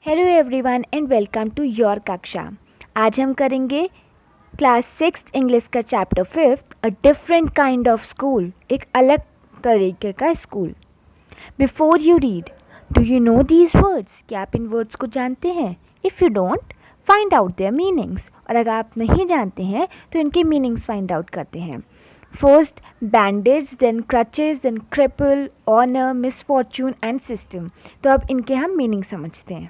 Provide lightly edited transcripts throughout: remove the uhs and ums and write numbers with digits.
Hello everyone and welcome to your कक्षा। आज हम करेंगे क्लास 6 इंग्लिश का chapter 5 a different kind of school, एक अलग तरीके का स्कूल। Before you read, do you know these words? क्या आप इन वर्ड्स को जानते हैं? If you don't, find out their meanings. और अगर आप नहीं जानते हैं तो इनके मीनिंग्स फाइंड आउट करते हैं। First, bandage, then crutches, then cripple, honour, misfortune and system. तो अब इनके हम मीनिंग समझते हैं।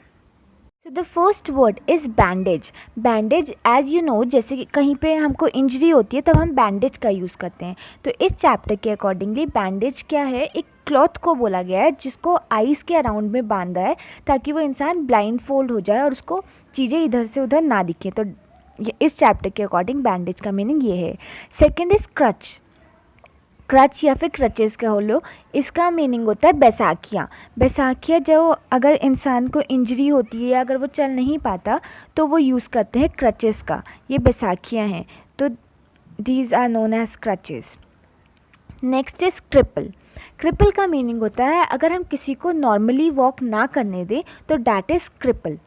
So the first word is bandage. Bandage, as you know, जैसे कि कहीं पे हमको इंजरी होती है तब हम बैंडेज का यूज़ करते हैं। तो इस चैप्टर के अकॉर्डिंगली बैंडेज क्या है? एक क्लॉथ को बोला गया है जिसको आइज़ के अराउंड में बांधा है ताकि वो इंसान ब्लाइंड फोल्ड हो जाए और उसको चीज़ें इधर से उधर ना दिखे। तो इस चैप्टर के अकॉर्डिंग बैंडेज का मीनिंग ये है। Second is creche. क्रच या फिर क्रचेस का हो लो, इसका मीनिंग होता है बैसाखियाँ। बैसाखियाँ जो अगर इंसान को इंजरी होती है या अगर वो चल नहीं पाता तो वो यूज़ करते हैं क्रचेस का। ये बैसाखियाँ हैं, तो these are known as crutches. Next is cripple. Cripple का मीनिंग होता है अगर हम किसी को नॉर्मली वॉक ना करने दें तो that is cripple.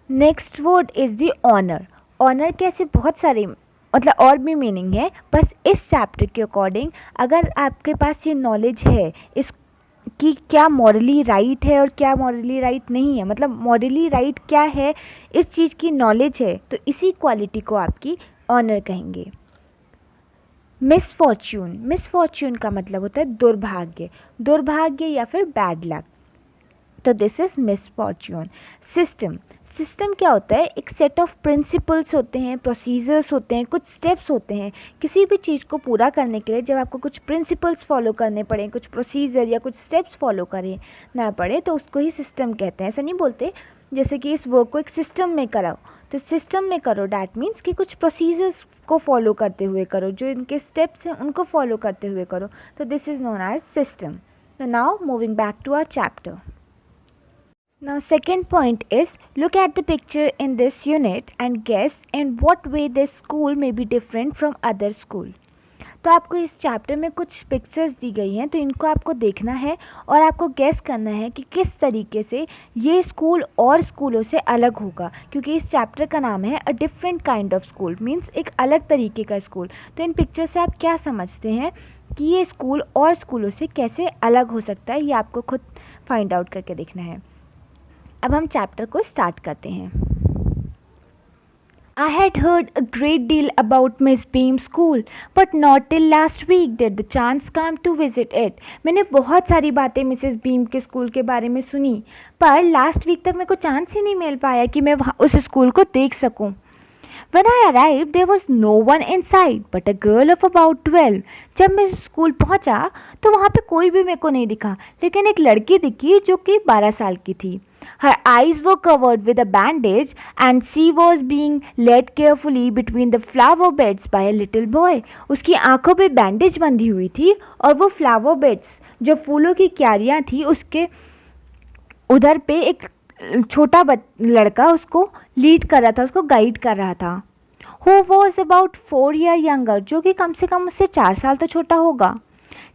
Next word is the honour. Honour के ऐसे बहुत सारे मतलब और भी मीनिंग है, बस इस चैप्टर के अकॉर्डिंग अगर आपके पास ये नॉलेज है इस कि क्या मॉरली राइट है और क्या मॉरली राइट नहीं है, मतलब मॉरली राइट क्या है, इस चीज़ की नॉलेज है तो इसी क्वालिटी को आपकी ऑनर कहेंगे। मिसफॉर्च्यून। मिसफॉर्च्यून का मतलब होता है दुर्भाग्य, दुर्भाग्य या फिर बैड लक, तो this is misfortune. System. System क्या होता है? एक सेट ऑफ प्रिंसिपल्स होते हैं, प्रोसीजर्स होते हैं, कुछ स्टेप्स होते हैं। किसी भी चीज़ को पूरा करने के लिए जब आपको कुछ प्रिंसिपल्स फॉलो करने पड़े, कुछ प्रोसीजर या कुछ स्टेप्स फॉलो करना ना पड़े तो उसको ही सिस्टम कहते हैं। ऐसा नहीं बोलते जैसे कि इस वर्क को एक सिस्टम में कराओ, तो सिस्टम में करो डैट मीन्स कि कुछ प्रोसीजर्स को फॉलो करते हुए करो, जो इनके स्टेप्स हैं उनको फॉलो करते हुए करो, तो this is known as system. So now moving back to our chapter. Now second point is, look at the picture in this unit and guess in what way this school may be different from other school. तो आपको इस chapter में कुछ pictures दी गई हैं, तो इनको आपको देखना है और आपको गेस करना है कि किस तरीके से ये स्कूल और स्कूलों से अलग होगा, क्योंकि इस चैप्टर का नाम है अ different kind of school, means एक अलग तरीके का स्कूल। तो इन पिक्चर से आप क्या समझते हैं कि ये स्कूल और स्कूलों से कैसे अलग हो सकता है, ये आपको खुद फाइंड आउट करके देखना है। अब हम चैप्टर को स्टार्ट करते हैं। I had heard a great deal about Miss Beam's school, but not till last week did the chance come to visit it. मैंने बहुत सारी बातें मिसेस बीम के स्कूल के बारे में सुनी, पर लास्ट वीक तक मेरे को चांस ही नहीं मिल पाया कि मैं वहाँ उस स्कूल को देख सकूं। When I arrived, there was no one inside but a girl of about 12. जब मैं स्कूल पहुँचा तो वहाँ पे कोई भी मेरे को नहीं दिखा, लेकिन एक लड़की दिखी जो कि 12 साल की थी। Her eyes were covered with a bandage and she was being led carefully between the flower beds by a little boy. उसकी आंखों पे बैंडेज बंधी हुई थी और वो फ्लावर बेड्स जो फूलों की क्यारियाँ थी उसके उधर पे एक छोटा लड़का उसको लीड कर रहा था, उसको गाइड कर रहा था। Who was about 4 years younger, जो कि कम से कम उससे 4 साल तो छोटा होगा।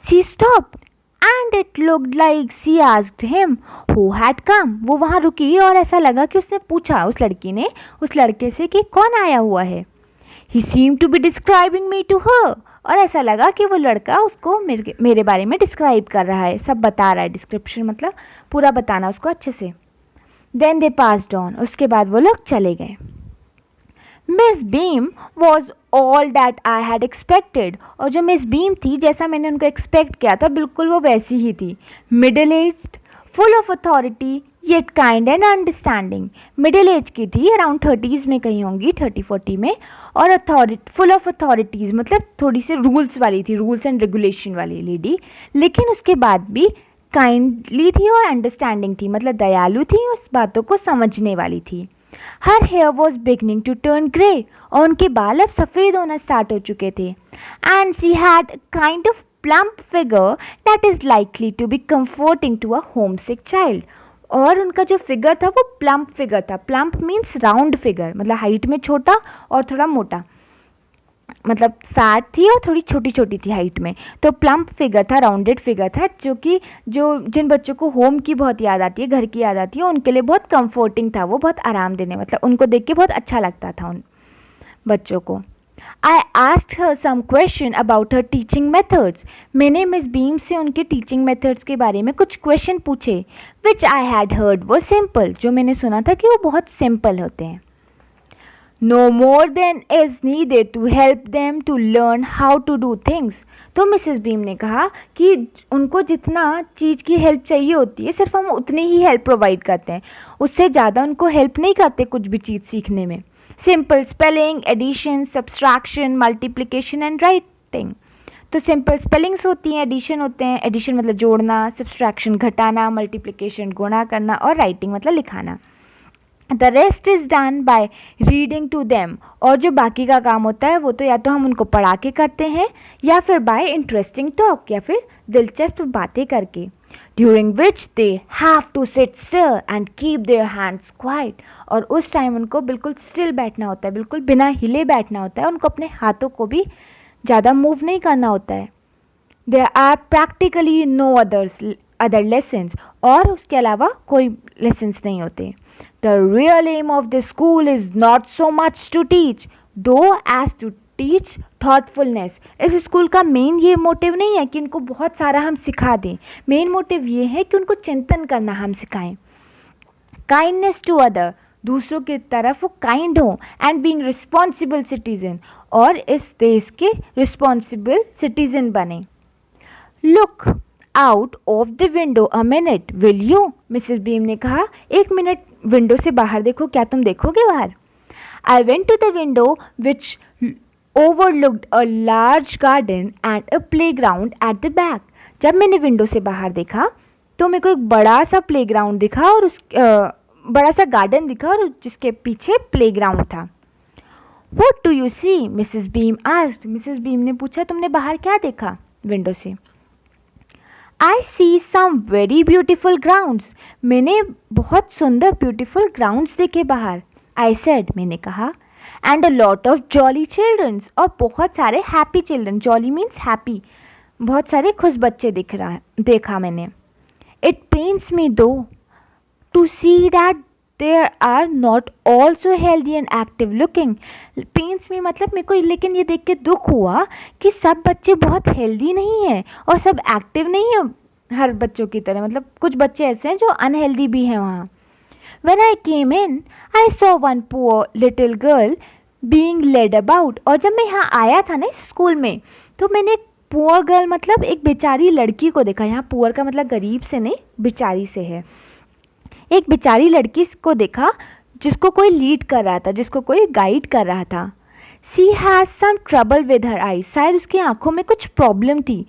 She stopped and it looked like she asked him who had come. वो वहाँ रुकी और ऐसा लगा कि उसने पूछा, उस लड़की ने उस लड़के से कि कौन आया हुआ है। He seemed to be describing me to her. और ऐसा लगा कि वो लड़का उसको मेरे बारे में डिस्क्राइब कर रहा है, सब बता रहा है। डिस्क्रिप्शन मतलब पूरा बताना उसको अच्छे से। Then they passed on. उसके बाद वो लोग चले गए। Miss beam was all that I had expected. और जो मिस बीम थी जैसा मैंने उनको एक्सपेक्ट किया था बिल्कुल वो वैसी ही थी। Middle aged, full of authority yet kind and understanding. Middle age की थी, अराउंड 30s में कहीं होंगी, 30-40 में, और फुल ऑफ अथॉरिटीज़ मतलब थोड़ी सी रूल्स वाली थी, रूल्स एंड रेगुलेशन वाली लेडी, लेकिन उसके बाद भी काइंडली थी और अंडरस्टैंडिंग थी, मतलब दयालु थी, उस बातों को समझने वाली थी। Her hair was beginning to turn grey, और उनके बाल अब सफ़ेद होना स्टार्ट हो चुके थे। And she had a kind of plump figure that is likely to be comforting to a homesick child. और उनका जो फिगर था वो प्लम्प फिगर था। प्लम्प मीन्स राउंड फिगर, मतलब हाइट में छोटा और थोड़ा मोटा। मतलब फैट थी और थोड़ी छोटी छोटी थी हाइट में। तो प्लम्प फिगर था, राउंडेड फिगर था, जो जिन बच्चों को होम की बहुत याद आती है, घर की याद आती है, उनके लिए बहुत कंफर्टिंग था, वो बहुत आराम देने, मतलब उनको देख के बहुत अच्छा लगता था उन बच्चों को। I asked her some question about her teaching methods. मैंने मिस बीम से उनके टीचिंग मेथड्स के बारे में कुछ क्वेश्चन पूछे, विच आई हैड हर्ड वो सिंपल, जो मैंने सुना था कि वो बहुत सिंपल होते हैं। No more than is needed to help them to learn how to do things. तो मिसेस बीम ने कहा कि उनको जितना चीज़ की हेल्प चाहिए होती है सिर्फ हम उतनी ही हेल्प प्रोवाइड करते हैं, उससे ज़्यादा उनको हेल्प नहीं करते कुछ भी चीज़ सीखने में। Simple spelling, addition, subtraction, multiplication and writing. तो सिंपल स्पेलिंग्स होती हैं, एडिशन होते हैं, एडिशन मतलब जोड़ना, सब्सट्रैक्शन घटाना, मल्टीप्लिकेशन गुणा करना और राइटिंग मतलब लिखाना। The rest is done by reading to them. और जो बाकी का काम होता है वो तो या तो हम उनको पढ़ा के करते हैं या फिर बाय इंटरेस्टिंग टॉक, या फिर दिलचस्प बातें करके। During which they have to sit still and keep their hands quiet. और उस टाइम उनको बिल्कुल स्टिल बैठना होता है, बिल्कुल बिना हिले बैठना होता है, उनको अपने हाथों को भी ज़्यादा मूव नहीं करना होता है। There are practically no other lessons. और उसके अलावा कोई लेसन्स नहीं होते। The real aim of this school is not so much to teach, though as to teach thoughtfulness. इस स्कूल का मेन ये मोटिव नहीं है कि इनको बहुत सारा हम सिखा दें, मेन मोटिव ये है कि उनको चिंतन करना हम सिखाएं। काइंडनेस टू अदर, दूसरों की तरफ वो काइंड हो, एंड बीइंग रिस्पॉन्सिबल सिटीजन, और इस देश के रिस्पॉन्सिबल सिटीजन बने। Look out of the window a minute will you. Mrs Beam ने कहा, एक मिनट विंडो से बाहर देखो, क्या तुम देखोगे बाहर? I went to the window which overlooked a large garden and a playground at the back. जब मैंने विंडो से बाहर देखा तो मेरे को एक बड़ा सा प्ले ग्राउंड दिखा और बड़ा सा गार्डन दिखा और जिसके पीछे प्ले ग्राउंड था। What do you see? Mrs beam asked. Mrs Beam ने पूछा, तुमने बाहर क्या देखा विंडो से? आई सी सम वेरी ब्यूटिफुल ग्राउंड्स। मैंने बहुत सुंदर ब्यूटिफुल ग्राउंड्स देखे बाहर। आई सेड, मैंने कहा, and a lot of jolly childrens, और बहुत सारे happy children. Jolly means happy, बहुत सारे खुश बच्चे देखा मैंने। It pains me though to see that there are not all so healthy and active looking. Pains में मतलब मेरे को लेकिन ये देख के दुख हुआ कि सब बच्चे बहुत हेल्दी नहीं हैं और सब एक्टिव नहीं है हर बच्चों की तरह, मतलब कुछ बच्चे ऐसे हैं जो अनहेल्दी भी हैं वहाँ। When I came in, I saw one poor little girl being led about. और जब मैं यहाँ आया था ना इस स्कूल में, तो मैंने एक पुअर गर्ल मतलब एक बेचारी लड़की को देखा। यहाँ पुअर का मतलब गरीब से नहीं, बेचारी से है। एक बेचारी लड़की को देखा जिसको कोई लीड कर रहा था, जिसको कोई गाइड कर रहा था। She has some trouble with her eyes, शायद उसकी आंखों में कुछ प्रॉब्लम थी।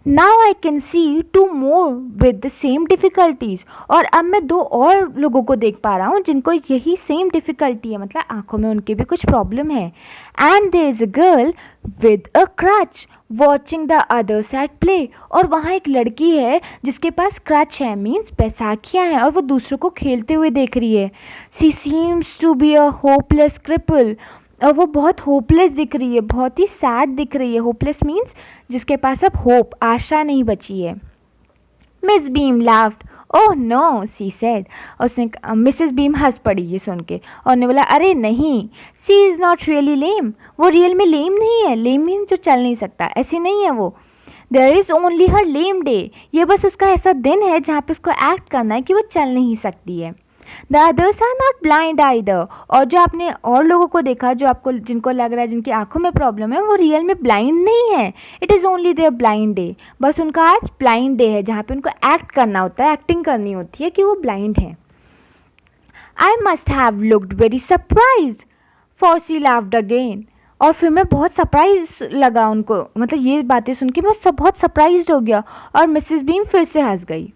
Now I can see two more with the same difficulties, और अब मैं दो और लोगों को देख पा रहा हूँ जिनको यही सेम डिफ़िकल्टी है, मतलब आंखों में उनके भी कुछ प्रॉब्लम है। And there is a girl with a crutch watching the others at play, और वहाँ एक लड़की है जिसके पास क्रच है, मीन्स बैसाखियाँ हैं, और वो दूसरों को खेलते हुए देख रही है। She seems to be a hopeless cripple, और वो बहुत होपलेस दिख रही है, बहुत ही सैड दिख रही है। होपलेस मीन्स जिसके पास अब होप, आशा नहीं बची है। Miss Beam laughed, oh no, she said. उसने मिसेस बीम हंस पड़ी ये सुन के, और ने बोला, अरे नहीं, सी इज़ नॉट रियली लेम, वो रियल में लेम नहीं है। लेम मीन जो चल नहीं सकता, ऐसी नहीं है वो। There is only her lame day, ये बस उसका ऐसा दिन है जहाँ पे उसको एक्ट करना है कि वो चल नहीं सकती है। The others are not blind either, और जो आपने और लोगों को देखा जो आपको जिनको लग रहा है जिनकी आंखों में प्रॉब्लम है, वो रियल में ब्लाइंड नहीं है। It is only their blind day, बस उनका आज ब्लाइंड डे है जहाँ पे उनको एक्ट करना होता है, एक्टिंग करनी होती है कि वो ब्लाइंड है। I must have looked very surprised, for she laughed again, और फिर मैं बहुत सरप्राइज लगा उनको, मतलब ये बातें सुन के मैं बहुत सरप्राइज हो गया, और मिसेस बीम फिर से हंस गई।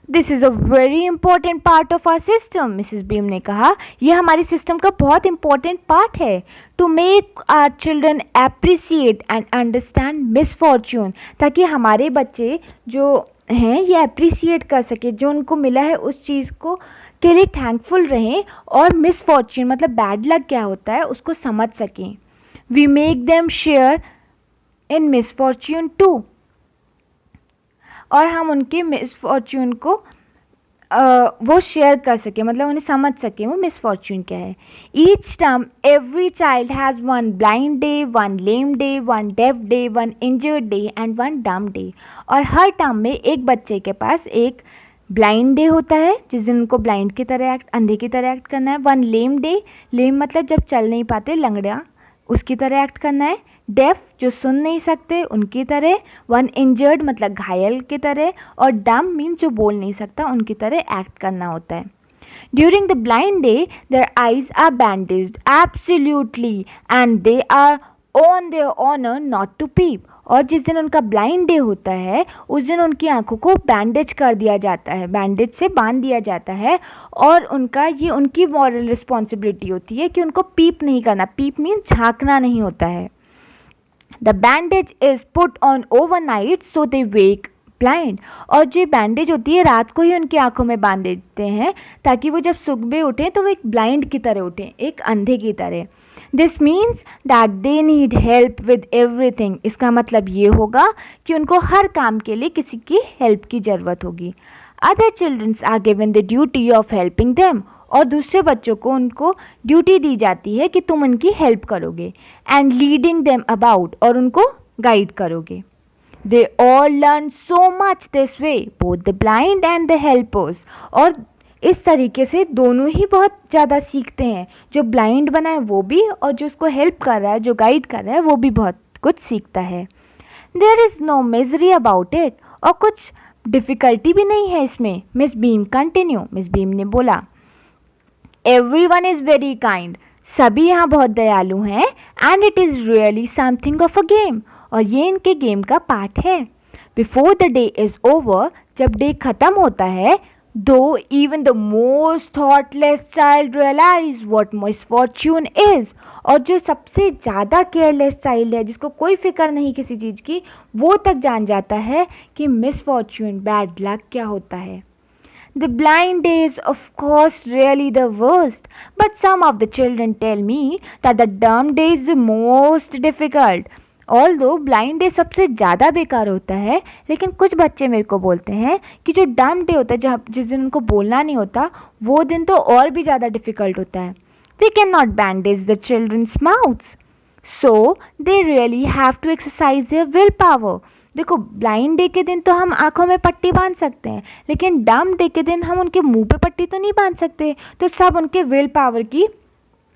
This is a very important part of our system, Mrs Beam ने कहा, यह हमारे सिस्टम का बहुत इंपॉर्टेंट पार्ट है। To make our children appreciate and understand misfortune, ताकि हमारे बच्चे जो हैं ये अप्रिसिएट कर सके, जो उनको मिला है उस चीज़ को के लिए थैंकफुल रहें, और मिसफॉर्च्यून मतलब बैड लक क्या होता है उसको समझ सकें। We make them share in misfortune too, और हम उनके मिसफॉर्च्यून को वो शेयर कर सके, मतलब उन्हें समझ सके वो मिसफॉर्च्यून क्या है. Each term every child has one blind day, one lame day, one deaf day, one injured day and one dumb day. और हर टर्म में एक बच्चे के पास एक ब्लाइंड डे होता है जिस दिन उनको ब्लाइंड की तरह एक्ट, अंधे की तरह एक्ट करना है. वन लेम डे, लेम मतलब जब चल नहीं पाते, लंगड़ा, उसकी तरह एक्ट करना है. डेफ जो सुन नहीं सकते उनकी तरह. वन इंजर्ड मतलब घायल की तरह. और डम मीन्स जो बोल नहीं सकता उनकी तरह एक्ट करना होता है. During the blind day, their eyes are bandaged absolutely and they are on their honor not to peep. और जिस दिन उनका ब्लाइंड डे होता है उस दिन उनकी आंखों को बैंडेज कर दिया जाता है, बैंडेज से बांध दिया जाता है, और उनका ये उनकी मॉरल रिस्पॉन्सिबिलिटी होती है कि उनको पीप नहीं करना. पीप मीन्स झांकना नहीं होता है. The bandage is put on overnight so they wake blind. और जो बैंडेज होती है रात को ही उनकी आंखों में बांध देते हैं ताकि वो जब सुबह उठें तो वो एक ब्लाइंड की तरह उठें, एक अंधे की तरह. This means that they need help with everything. इसका मतलब ये होगा कि उनको हर काम के लिए किसी की हेल्प की ज़रूरत होगी. Other childrens are given the duty of helping them. और दूसरे बच्चों को उनको ड्यूटी दी जाती है कि तुम उनकी हेल्प करोगे. एंड लीडिंग देम अबाउट, और उनको गाइड करोगे. They all learn so much this way, both the blind and the helpers. और इस तरीके से दोनों ही बहुत ज़्यादा सीखते हैं. जो ब्लाइंड बना है वो भी, और जो उसको हेल्प कर रहा है, जो गाइड कर रहा है, वो भी बहुत कुछ सीखता है. There is no misery about it. और कुछ डिफ़िकल्टी भी नहीं है इसमें. Miss beam continue. Miss beam ने बोला, Everyone is very kind. सभी यहाँ बहुत दयालु हैं. And it is really something of a game. और ये इनके गेम का पार्ट है. Before the day is over, जब डे ख़त्म होता है, though even the most thoughtless child realise what misfortune is. और जो सबसे ज़्यादा केयरलेस चाइल्ड है, जिसको कोई फिक्र नहीं किसी चीज़ की, वो तक जान जाता है कि मिसफॉर्च्यून, बैड लक क्या होता है. The blind day is of course really the worst, but some of the children tell me that the dumb day is the most difficult. Although blind day सबसे ज़्यादा बेकार होता है, लेकिन कुछ बच्चे मेरे को बोलते हैं कि जो डम डे होता है, जहाँ जिस दिन उनको बोलना नहीं होता, वो दिन तो और भी ज़्यादा डिफ़िकल्ट होता है. We can not bandage the children's mouths, so they really have to exercise their will power. देखो, ब्लाइंड डे के दिन तो हम आँखों में पट्टी बांध सकते हैं, लेकिन डम डे के दिन हम उनके मुंह पे पट्टी तो नहीं बांध सकते. तो सब उनके विल पावर की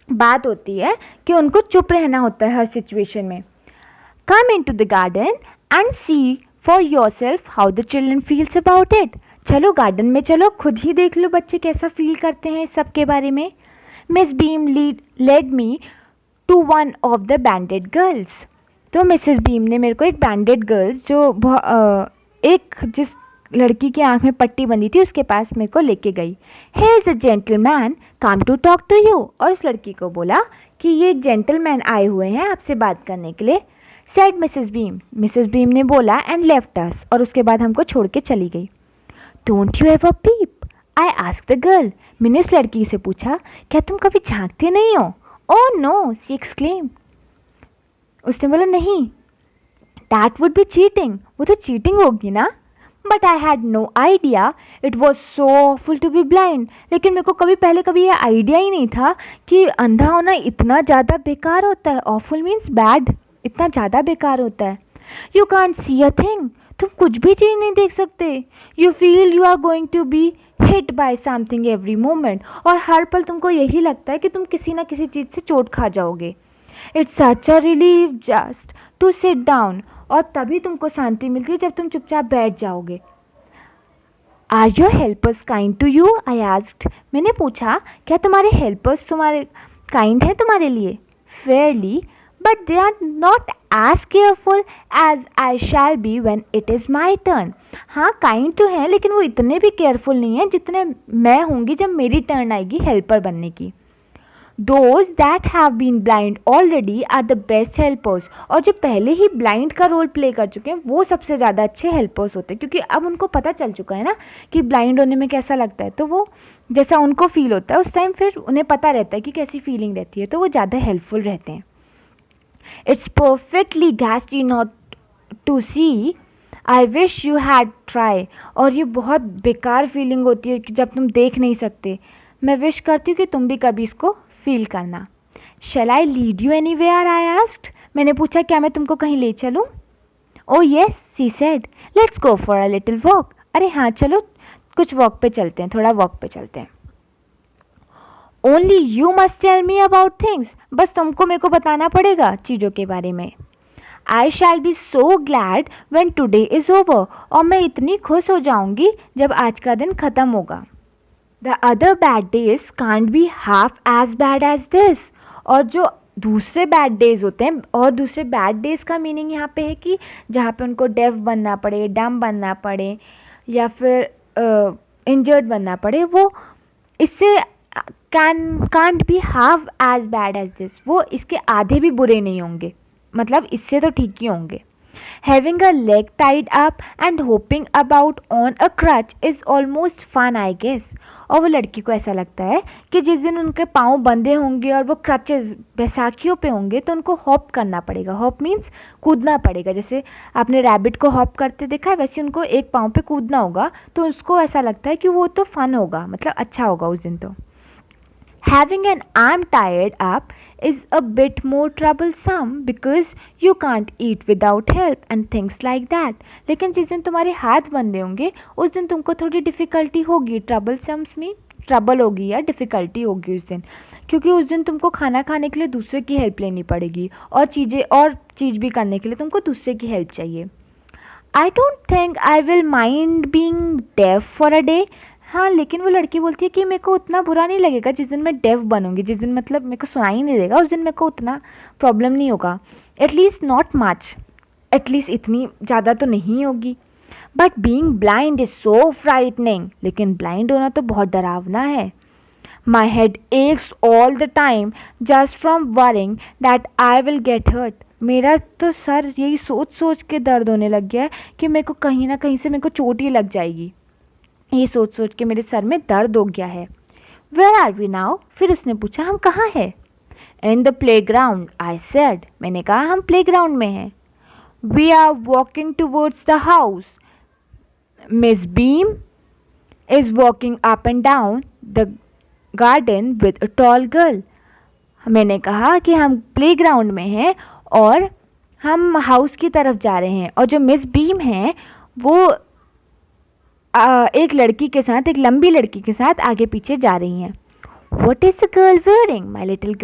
बात होती है कि उनको चुप रहना होता है हर सिचुएशन में. Come into the garden and see for yourself how the children feels about it. चलो गार्डन में चलो, खुद ही देख लो बच्चे कैसा फील करते हैं इस सब के बारे में. Miss beam led me to one of the banded girls. तो मिसेस बीम ने मेरे को एक बैंडेड गर्ल्स, जो एक जिस लड़की की आंख में पट्टी बंधी थी, उसके पास मेरे को लेके गई. Here is a gentleman come to talk to you. और उस लड़की को बोला कि ये एक जेंटलमैन आए हुए हैं आपसे बात करने के लिए. Said Mrs beam. Mrs Beam ने बोला एंड लेफ्ट अस, और उसके बाद हमको छोड़ के चली गई. Don't you ever peep, I ask the girl. मैंने उस लड़की से पूछा, क्या तुम कभी झांकते नहीं हो? Oh no, she exclaim. उसने बोला, नहीं. दैट वुड बी चीटिंग, वो तो चीटिंग होगी ना. But I had no idea it was so awful to be blind. लेकिन मेरे को कभी ये आइडिया ही नहीं था कि अंधा होना इतना ज़्यादा बेकार होता है. ऑफुल मीन्स बैड, इतना ज़्यादा बेकार होता है. You can't see a thing, तुम कुछ भी चीज़ नहीं देख सकते. You feel you are going to be hit by something every moment. और हर पल तुमको यही लगता है कि तुम किसी ना किसी चीज़ से चोट खा जाओगे. It's such a relief just to sit down. और तभी तुमको शांति मिलती है जब तुम चुपचाप बैठ जाओगे. Are your helpers kind to you? I asked. मैंने पूछा, क्या तुम्हारे हेल्पर्स तुम्हारे काइंड है तुम्हारे लिए? Fairlie, but they are not as careful as I shall be when it is my turn. हाँ, काइंड तो हैं, लेकिन वो इतने भी केयरफुल नहीं हैं जितने मैं होंगी जब मेरी टर्न आएगी हेल्पर बनने की. Those that have been blind already are the best helpers. और जो पहले ही ब्लाइंड का रोल प्ले कर चुके हैं वो सबसे ज़्यादा अच्छे हेल्पर्स होते हैं, क्योंकि अब उनको पता चल चुका है ना कि ब्लाइंड होने में कैसा लगता है. तो वो जैसा उनको फील होता है उस टाइम फिर उन्हें पता रहता है कि कैसी फीलिंग रहती है, तो वो ज़्यादा हेल्पफुल रहते हैं. It's perfectly ghastly not to see. I wish you had try. और ये बहुत बेकार फीलिंग होती है कि जब तुम देख नहीं सकते. मैं विश करती हूँ कि तुम भी कभी इसको फील करना. Shall I lead you anywhere? I asked. मैंने पूछा क्या मैं तुमको कहीं ले चलूँ? Oh yes, she said. Let's go for a little walk. अरे हाँ चलो कुछ वॉक पे चलते हैं, थोड़ा वॉक पे चलते हैं. Only you must tell me about things. बस तुमको मेरे को बताना पड़ेगा चीज़ों के बारे में. I shall be so glad when today is over. और मैं इतनी खुश हो जाऊंगी जब आज का दिन ख़त्म होगा. The other bad days can't be half as bad as this. और जो दूसरे बैड डेज होते हैं, और दूसरे बैड डेज का मीनिंग यहाँ पे है कि जहाँ पे उनको डेफ बनना पड़े, डम बनना पड़े या फिर इंजर्ड बनना पड़े, वो इससे can't be half as bad as this. वो इसके आधे भी बुरे नहीं होंगे, मतलब इससे तो ठीक ही होंगे. Having a leg tied up and hopping about on a crutch is almost fun, I guess. और वो लड़की को ऐसा लगता है कि जिस दिन उनके पाँव बंधे होंगे और वो क्रचेस बैसाखियों पे होंगे तो उनको हॉप करना पड़ेगा. हॉप मीन्स कूदना पड़ेगा. जैसे आपने रैबिट को हॉप करते देखा है, वैसे उनको एक पाँव पे कूदना होगा. तो उसको ऐसा लगता है कि वो तो फन होगा, मतलब अच्छा होगा उस दिन. तो having an arm tied up is a bit more troublesome because you can't eat without help and things like that. लेकिन जिस दिन तुम्हारे हाथ बंधे होंगे उस दिन तुमको थोड़ी डिफ़िकल्टी होगी. troublesome में ट्रबल होगी या डिफ़िकल्टी होगी उस दिन, क्योंकि उस दिन तुमको खाना खाने के लिए दूसरे की हेल्प लेनी पड़ेगी और चीज़ भी करने के लिए तुमको दूसरे की हेल्प चाहिए. I don't think I will mind being deaf for a day. हाँ, लेकिन वो लड़की बोलती है कि मेरे को उतना बुरा नहीं लगेगा जिस दिन मैं डेफ बनूंगी. जिस दिन मतलब मेरे को सुनाई नहीं देगा उस दिन मेरे को उतना प्रॉब्लम नहीं होगा. एटलीस्ट नॉट मच, एटलीस्ट इतनी ज़्यादा तो नहीं होगी. But being blind is so frightening. लेकिन ब्लाइंड होना तो बहुत डरावना है. My head aches all the time just from worrying that I will get hurt. मेरा तो सर यही सोच सोच के दर्द होने लग गया है कि मेरे को कहीं ना कहीं से मेरे को चोट ही लग जाएगी. ये सोच सोच के मेरे सर में दर्द हो गया है. Where are we now? फिर उसने पूछा हम कहाँ हैं? In the playground, I said. मैंने कहा हम प्ले ग्राउंड में हैं. We are walking towards the house. Miss Beam is walking up and down the garden with a tall girl. मैंने कहा कि हम प्ले ग्राउंड में हैं और हम हाउस की तरफ जा रहे हैं, और जो मिस बीम हैं वो एक लड़की के साथ, एक लंबी लड़की के साथ आगे पीछे जा रही हैं. What is the girl wearing? My little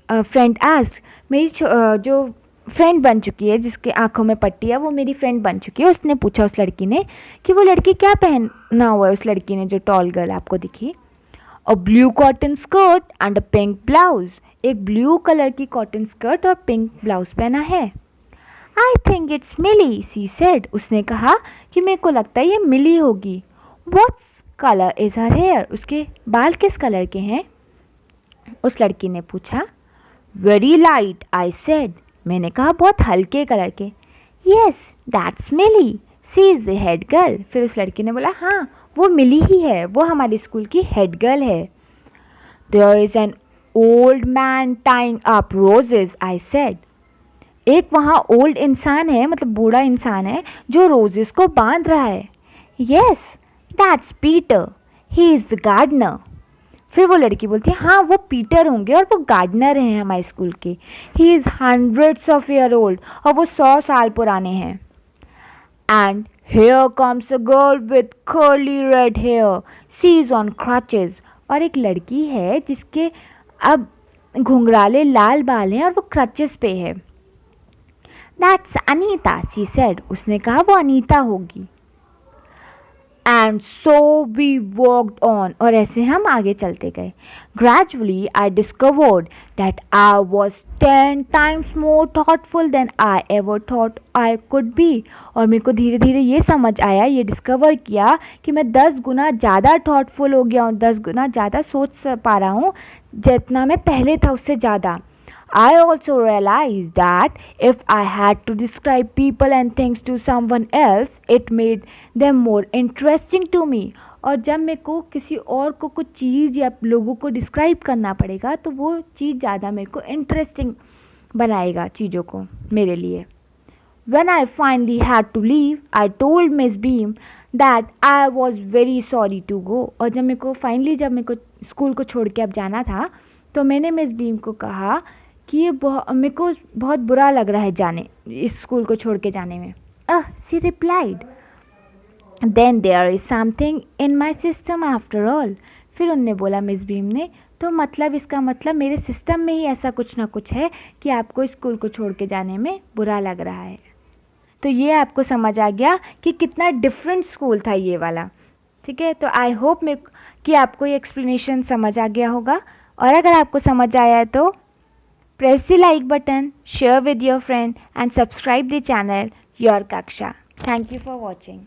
friend asked. मेरी जो फ्रेंड बन चुकी है, जिसके आंखों में पट्टी है, वो मेरी फ्रेंड बन चुकी है. उसने पूछा उस लड़की ने कि वो लड़की क्या पहना हुआ है. उस लड़की ने, जो टॉल गर्ल आपको दिखी, a blue cotton skirt and a pink blouse. एक ब्लू कलर की कॉटन स्कर्ट और पिंक ब्लाउज पहना है. I think it's Millie, she said. उसने कहा कि मेरे को लगता है ये मिली होगी. What's colour is her hair? उसके बाल किस कलर के हैं? उस लड़की ने पूछा. Very light, I said. मैंने कहा बहुत हल्के कलर के. Yes, that's Millie, she is the head girl. फिर उस लड़की ने बोला हाँ वो मिली ही है, वो हमारे स्कूल की हेड गर्ल है. There is an old man tying up roses, I said. एक वहाँ ओल्ड इंसान है, मतलब बूढ़ा इंसान है, जो रोजेस को बांध रहा है. Yes, that's Peter, he is the gardener. फिर वो लड़की बोलती है हाँ वो पीटर होंगे और वो गार्डनर हैं हमारे स्कूल के. He is hundreds of year old, और वो 100 साल पुराने हैं. And here comes a girl with curly red hair, she is on crutches. और एक लड़की है जिसके अब घुंघराले लाल बाल हैं और वो क्रचेस पे है. That's Anita, she said. उसने कहा वो अनीता होगी. And so we walked on. और ऐसे हम आगे चलते गए. Gradually, I discovered that I was 10 times more thoughtful than I ever thought I could be. और मेरे को धीरे धीरे ये समझ आया, ये डिस्कवर किया कि मैं 10 गुना ज़्यादा थॉटफुल हो गया हूँ, 10 गुना ज़्यादा सोच पा रहा हूँ जितना मैं पहले था उससे ज़्यादा. I also realized that if I had to describe people and things to someone else, it made them more interesting to me. और जब मेरे को किसी और को कुछ चीज़ या लोगों को डिस्क्राइब करना पड़ेगा तो वो चीज़ ज़्यादा मेरे को इंटरेस्टिंग बनाएगा चीज़ों को मेरे लिए। When I finally had to leave, I told Miss Beam that I was very sorry to go. और जब मेरे को स्कूल को छोड़ के अब जाना था, तो मैंने मिस बीम को कहा कि मेरे को बहुत बुरा लग रहा है जाने, इस स्कूल को छोड़ के जाने में। She replied, then there is something in my system after all. फिर उनने बोला मिस बीम ने, तो मतलब इसका मतलब मेरे सिस्टम में ही ऐसा कुछ ना कुछ है कि आपको स्कूल को छोड़ के जाने में बुरा लग रहा है। तो ये आपको समझ आ गया कि कितना डिफरेंट स्कूल था ये वाला। ठीक है, तो आई होप कि आपको ये एक्सप्लेनेशन समझ आ गया होगा। और अगर आपको समझ आया है तो press the like button, share with your friend and subscribe the channel your कक्षा। Thank you for watching.